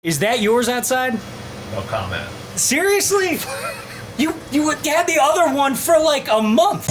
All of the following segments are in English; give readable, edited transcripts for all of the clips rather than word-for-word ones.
Is that yours outside? No comment. Seriously? You had the other one for like a month.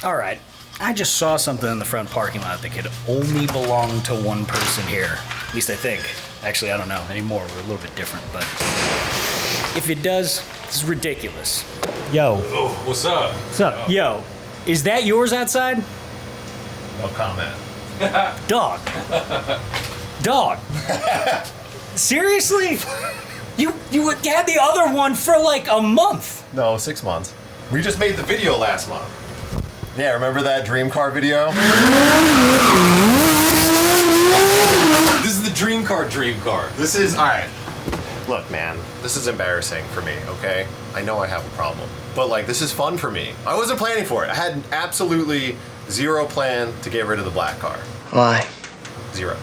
All right. I just saw something in the front parking lot that could only belong to one person here. At least I think. Actually, I don't know anymore. We're a little bit different, but if it does, this is ridiculous. Yo. Oh, what's up? What's up? Oh. Yo, is that yours outside? No comment. Dog. Dog. Seriously? You had the other one for like a month. No, 6 months. We just made the video last month. Yeah, remember that dream car video? This is the dream car. This is, all right. Look, man, this is embarrassing for me, okay? I know I have a problem, but like, this is fun for me. I wasn't planning for it. I had absolutely zero plan to get rid of the black car. Why? Zero.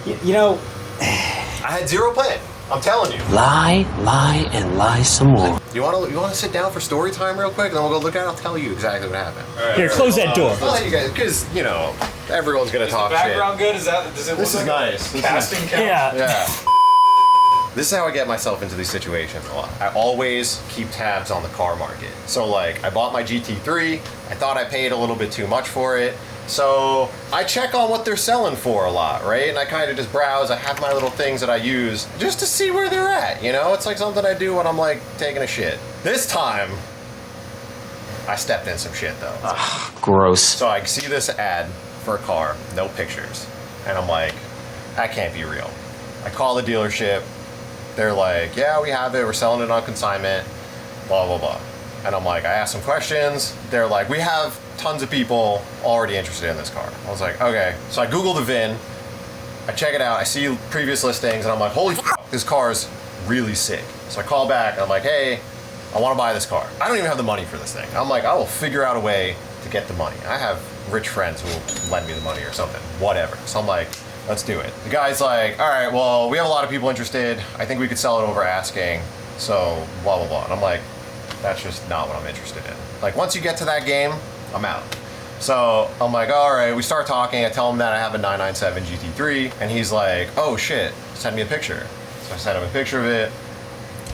You know, I had zero plan. I'm telling you. Lie, and lie some more. You want to sit down for story time real quick, and then we'll go look at it. I'll tell you exactly what happened. right, here, close that door. I'll let you guys, because you know everyone's gonna talk shit. Background shit. good? Does it This look is like nice. Casting couch? Yeah. Yeah. This is how I get myself into these situations a lot. I always keep tabs on the car market. So like, I bought my GT3. I thought I paid a little bit too much for it. So I check on what they're selling for a lot, right? And I kind of just browse. I have my little things that I use just to see where they're at, you know? It's like something I do when I'm like taking a shit. This time, I stepped in some shit though. Ugh, gross. So I see this ad for a car, no pictures. And I'm like, that can't be real. I call the dealership. They're like, yeah, we have it. We're selling it on consignment, blah, blah, blah. And I'm like, I asked some questions. They're like, we have tons of people already interested in this car. I was like, okay. So I Google the VIN. I check it out. I see previous listings, and I'm like, holy f***, this car is really sick. So I call back, and I'm like, hey, I want to buy this car. I don't even have the money for this thing. I'm like, I will figure out a way to get the money. I have rich friends who will lend me the money or something, whatever. So I'm like, let's do it. The guy's like, all right, well, we have a lot of people interested. I think we could sell it over asking. So blah, blah, blah. And I'm like, that's just not what I'm interested in. Like, once you get to that game, I'm out. So I'm like, all right, we start talking. I tell him that I have a 997 GT3, and he's like, oh shit, send me a picture. So I sent him a picture of it,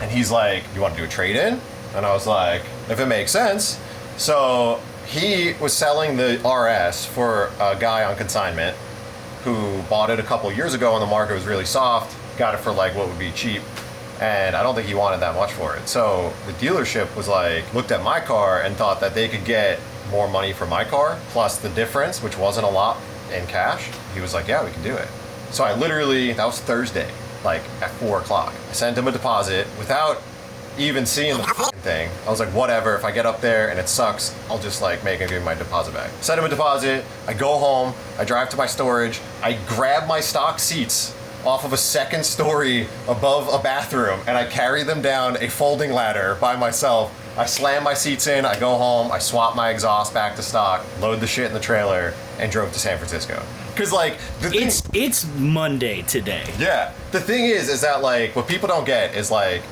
and he's like, you want to do a trade-in? And I was like, if it makes sense. So he was selling the RS for a guy on consignment who bought it a couple years ago when the market was really soft, got it for like what would be cheap, and I don't think he wanted that much for it. So the dealership was like, looked at my car and thought that they could get more money for my car, plus the difference, which wasn't a lot in cash. He was like, yeah, we can do it. So I literally, that was Thursday, like at 4 o'clock. I sent him a deposit without even seeing the thing. I was like, whatever, if I get up there and it sucks, I'll just like make him give me my deposit back. Send him a deposit, I go home, I drive to my storage, I grab my stock seats off of a second story above a bathroom, and I carry them down a folding ladder by myself. I slam my seats in, I go home, I swap my exhaust back to stock, load the shit in the trailer, and drove to San Francisco. Cause like, it's Monday today. Yeah. The thing is that like, what people don't get is like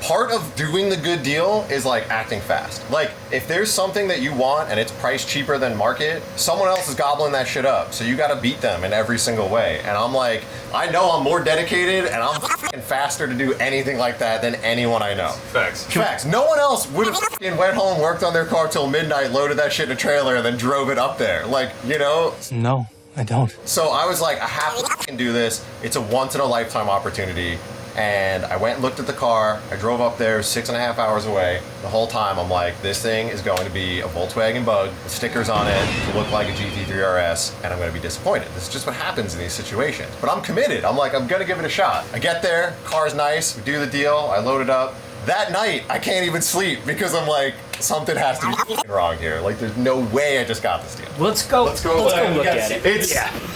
part of doing the good deal is like acting fast. Like, if there's something that you want and it's priced cheaper than market, someone else is gobbling that shit up. So you gotta beat them in every single way. And I'm like, I know I'm more dedicated and I'm f***ing faster to do anything like that than anyone I know. Facts. Facts. No one else would have f***ing went home, worked on their car till midnight, loaded that shit in a trailer, and then drove it up there. Like, you know? No, I don't. So I was like, I have to f***ing do this. It's a once-in-a-lifetime opportunity. And I went and looked at the car. I drove up there 6.5 hours away. The whole time I'm like, this thing is going to be a Volkswagen Bug with stickers on it to look like a GT3RS, and I'm going to be disappointed. This is just what happens in these situations. But I'm committed. I'm like, I'm going to give it a shot. I get there, car's nice, we do the deal, I load it up. That night, I can't even sleep because I'm like, something has to be wrong here. Like, there's no way I just got this deal. Let's go look at it. It's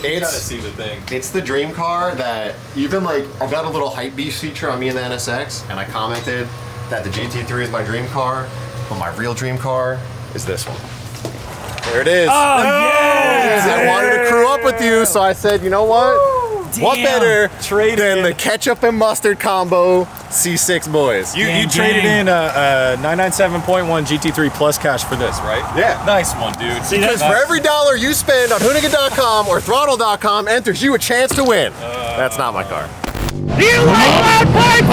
You gotta see the thing. It's the dream car that even like, I've got a little hype beast feature on me in the NSX, and I commented that the GT3 is my dream car, but my real dream car is this one. There it is. Oh, yes! I wanted to crew up with you, so I said, you know what? What better Trade than in. the ketchup and mustard combo C6 boys? You Gang, traded gang. in a 997.1 GT3 Plus cash for this, right? Yeah. Nice one, dude. See, Because for every dollar you spend on Hoonigan.com or Throttle.com enters you a chance to win. That's not my car. Do you like my pipe?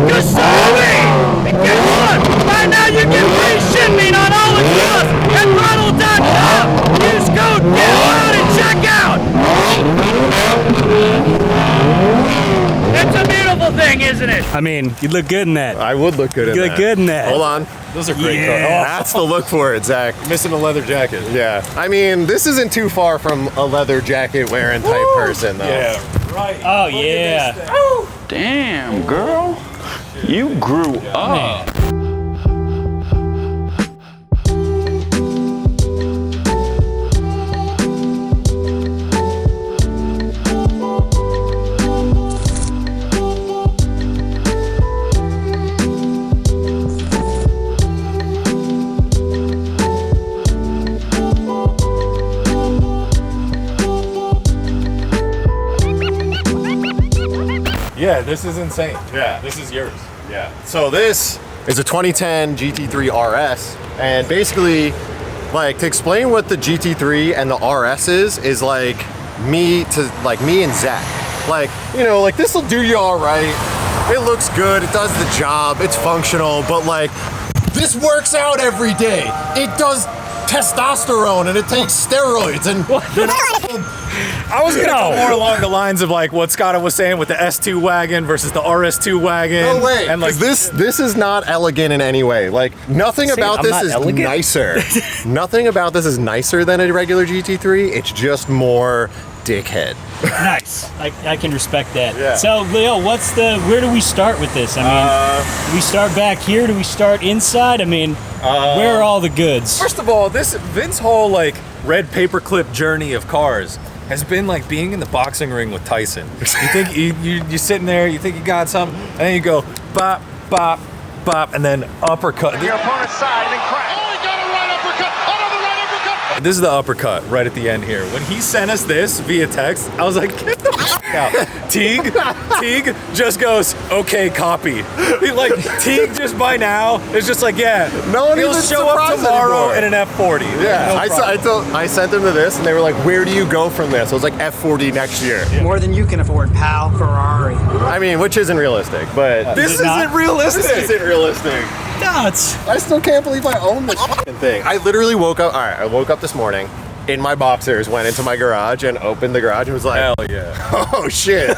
Good sorry! And guess what? Right now you get free shipping on all the stuff at throttle.com. Use code GETOUT and check out. It's a beautiful thing, isn't it? I mean, you look good in that. I would look good in You that. look good in that. Hold on. Those are great Yeah. cars. That's the look for it, Zach. Oh, missing a leather jacket. Yeah. I mean, this isn't too far from a leather jacket wearing type person, though. Yeah, right. Oh, yeah. Damn, girl. You grew up. Yeah, this is insane. Yeah. This is yours. Yeah. So this is a 2010 GT3RS, and basically, like, to explain what the GT3 and the RS is like me and Zach. Like, you know, like this will do you all right. It looks good. It does the job. It's functional, but like, this works out every day. It does testosterone and it takes steroids and you know, I was gonna go more along the lines of like what Scott was saying with the S2 wagon versus the RS2 wagon. no way. And like this is not elegant in any way. Like nothing about I'm this not is elegant? nicer. Nothing about this is nicer than a regular GT3. It's just more dickhead. Nice. I can respect that. Yeah. So, Leo, where do we start with this? I mean, do we start back here? Do we start inside? I mean, where are all the goods? First of all, this Vin's whole like red paperclip journey of cars has been like being in the boxing ring with Tyson. You think you're sitting there, you think you got something, and then you go bop, bop, bop, and then uppercut. Your opponent's side and then crack. Oh, he got a right uppercut. Another right uppercut. This is the uppercut right at the end here. When he sent us this via text, I was like, get the f out. Teague just goes, okay, copy. Teague just by now is just like, yeah, No one he'll even show up surprised tomorrow anymore. in an F40. Yeah, No problem. I sent them to this, and they were like, "Where do you go from this?" I was like, "F40 next year." More than you can afford, pal. Ferrari. I mean, which isn't realistic, but This Is it not? isn't realistic. this isn't realistic. Nuts. I still can't believe I own this fucking thing. I literally woke up. All right, I woke up this morning in my boxers, went into my garage, and opened the garage, and was like, Hell yeah. "Oh shit."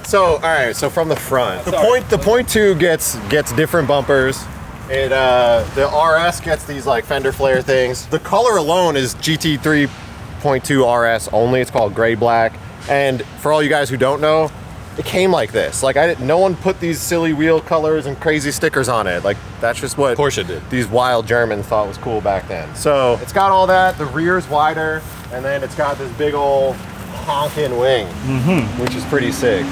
So, all right. So from the front, the point two gets different bumpers. The RS gets these like fender flare things. The color alone is GT3.2 RS only. It's called gray black. And for all you guys who don't know, it came like this. Like no one put these silly wheel colors and crazy stickers on it. Like that's just what Porsche did. These wild Germans thought was cool back then. So it's got all that. The rear's wider, and then it's got this big old honking wing, which is pretty sick.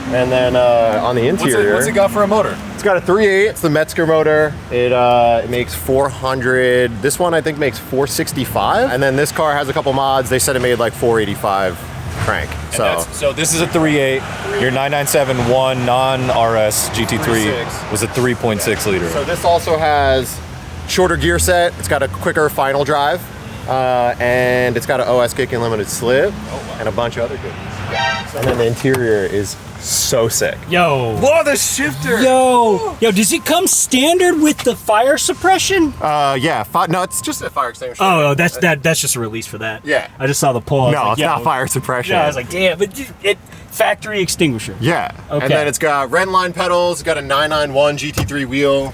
And then on the interior, What's it got for a motor? it's got a 3.8. It's the Metzger motor. It makes 400. This one I think makes 465. And then this car has a couple mods. They said it made like 485 crank. So this is a 3.8. Your 997-1 non-RS GT3 3.6. was a 3.6 liter. So this also has shorter gear set. It's got a quicker final drive. And it's got an OS kick and limited slip. And a bunch of other goodies. And then the interior is so sick. Yo. Whoa, the shifter! Yo, does it come standard with the fire suppression? Yeah, no, it's just a fire extinguisher. Oh, that's just a release for that. Yeah. I just saw the pull. I was No, like, it's yo. not fire suppression. Yeah, I was like, damn, but it factory extinguisher. Yeah. Okay. And then it's got red line pedals. It's got a 991 GT3 wheel.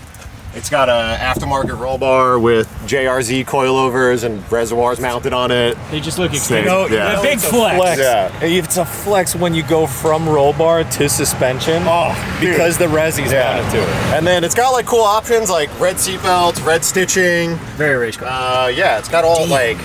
It's got a aftermarket roll bar with JRZ coilovers and reservoirs mounted on it. They just look Sick. extinguished. Yeah. A big it's a flex. Yeah. It's a flex when you go from roll bar to suspension. Oh, dude. because the resi's Yeah. mounted to it. And then it's got like cool options like red seatbelts, red stitching. Very race car. Yeah, it's got all like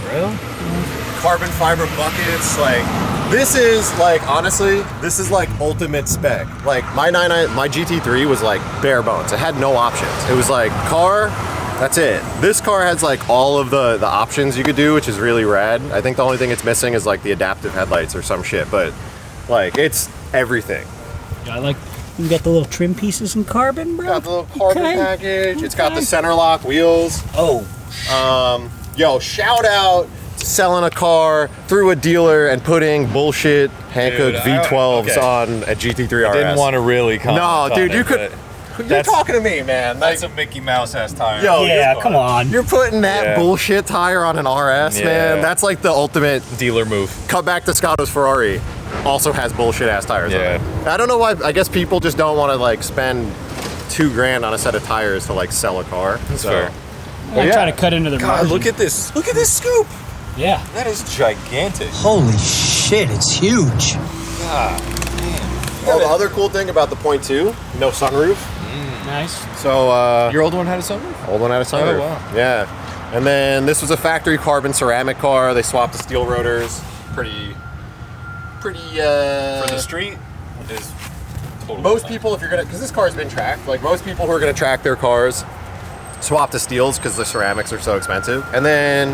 carbon fiber buckets. Like this is like honestly, this is like ultimate spec. Like my GT3 was like bare bones. It had no options. It was like car, That's it. This car has like all of the options you could do, which is really rad. I think the only thing it's missing is like the adaptive headlights or some shit, but like it's everything. I like, you got the little trim pieces in carbon, bro. Got the little carbon package. It's got the center lock wheels. Oh. Yo, shout out to selling a car through a dealer and putting bullshit hand-cooked V12s on a GT3RS. I didn't want to really comment. No, dude, you could. You're talking to me, man. That's a Mickey Mouse ass tire. Yo, yeah, come on. You're putting that bullshit tire on an RS, man. That's like the ultimate dealer move. Cut back to Scotto's Ferrari. Also has bullshit ass tires on it. I don't know why. I guess people just don't want to like spend $2,000 on a set of tires to like sell a car. That's so. fair. I'm trying to cut into their God, margin. look at this. Look at this scoop. Yeah. That is gigantic. Holy shit, it's huge. God. Oh, the other cool thing about the Point 2, no sunroof. Nice. So your old one had a sunroof? Old one had a sunroof. Oh, wow. Yeah. And then this was a factory carbon ceramic car. They swapped the steel rotors. Pretty For the street is totally most fine. people, if you're gonna, because this car's been tracked, like most people who are gonna track their cars swap to steels because the ceramics are so expensive. And then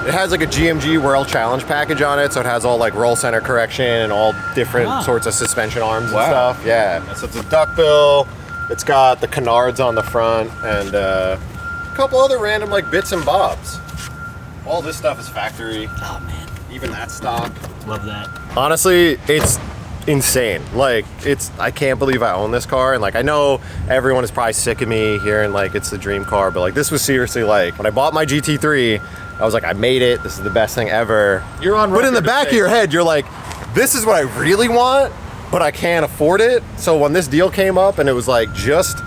it has like a GMG World Challenge package on it, so it has all like roll center correction and all different sorts of suspension arms and stuff. Yeah. So it's a duckbill. It's got the canards on the front and a couple other random like bits and bobs. All this stuff is factory. Oh man. Even that stock. Love that. Honestly, it's insane. Like, I can't believe I own this car. And like, I know everyone is probably sick of me hearing like it's the dream car, but like this was seriously like, when I bought my GT3, I was like, I made it. This is the best thing ever. You're on But in the record back to of your head, you're like, this is what I really want, but I can't afford it. So when this deal came up and it was like just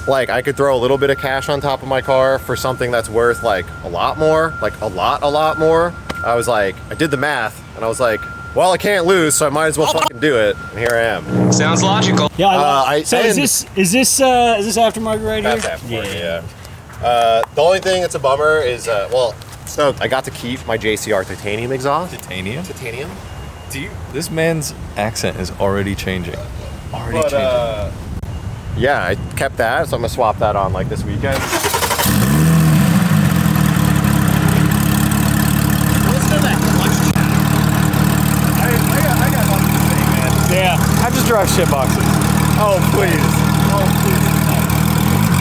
like I could throw a little bit of cash on top of my car for something that's worth like a lot more, like a lot more. I was like, I did the math and I was like, well, I can't lose, so I might as well fucking do it. And here I am. Sounds logical. Yeah, I love So is and- this aftermarket right That's here? aftermarket, yeah. The only thing that's a bummer is, so I got to keep my JCR titanium exhaust. Titanium? Titanium? This man's accent is already changing. But, yeah, I kept that, so I'm gonna swap that on like this weekend. I got nothing to say, man. Yeah. I just drive shit boxes. Oh, please. Oh, please.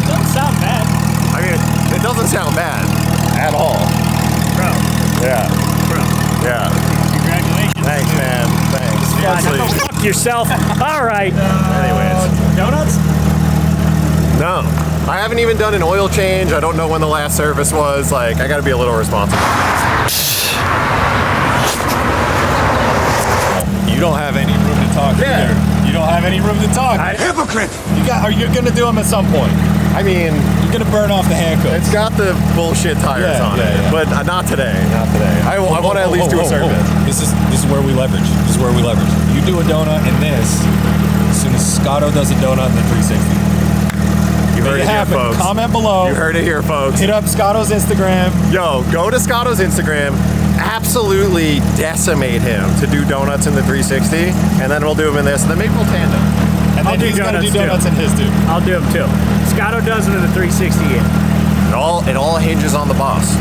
Doesn't sound bad. I mean, it doesn't sound bad at all. Bro. Yeah. Bro. Yeah. Congratulations. Thanks, man. Thanks. God, Honestly. go fuck yourself. All right. Anyways. Donuts? No. I haven't even done an oil change. I don't know when the last service was. Like, I gotta be a little responsible. You don't have any room to talk either. You don't have any room to talk. Hypocrite! You're gonna do them at some point. I mean, You're gonna burn off the handcuffs. it's got the bullshit tires on it, but not today. Not today. I want to at least do a service. This is where we leverage. This is where we leverage. You do a donut in this, as soon as Scotto does a donut in the 360. You heard Make it it here, happen. folks. Comment below. You heard it here, folks. Hit up Scotto's Instagram. Yo, go to Scotto's Instagram. Absolutely decimate him to do donuts in the 360, and then we'll do them in this, and then maybe we'll tandem. And I'll then do he's gonna do donuts, donuts in his too. I'll do them too. Scotto does it in the 360. It all hinges on the boss.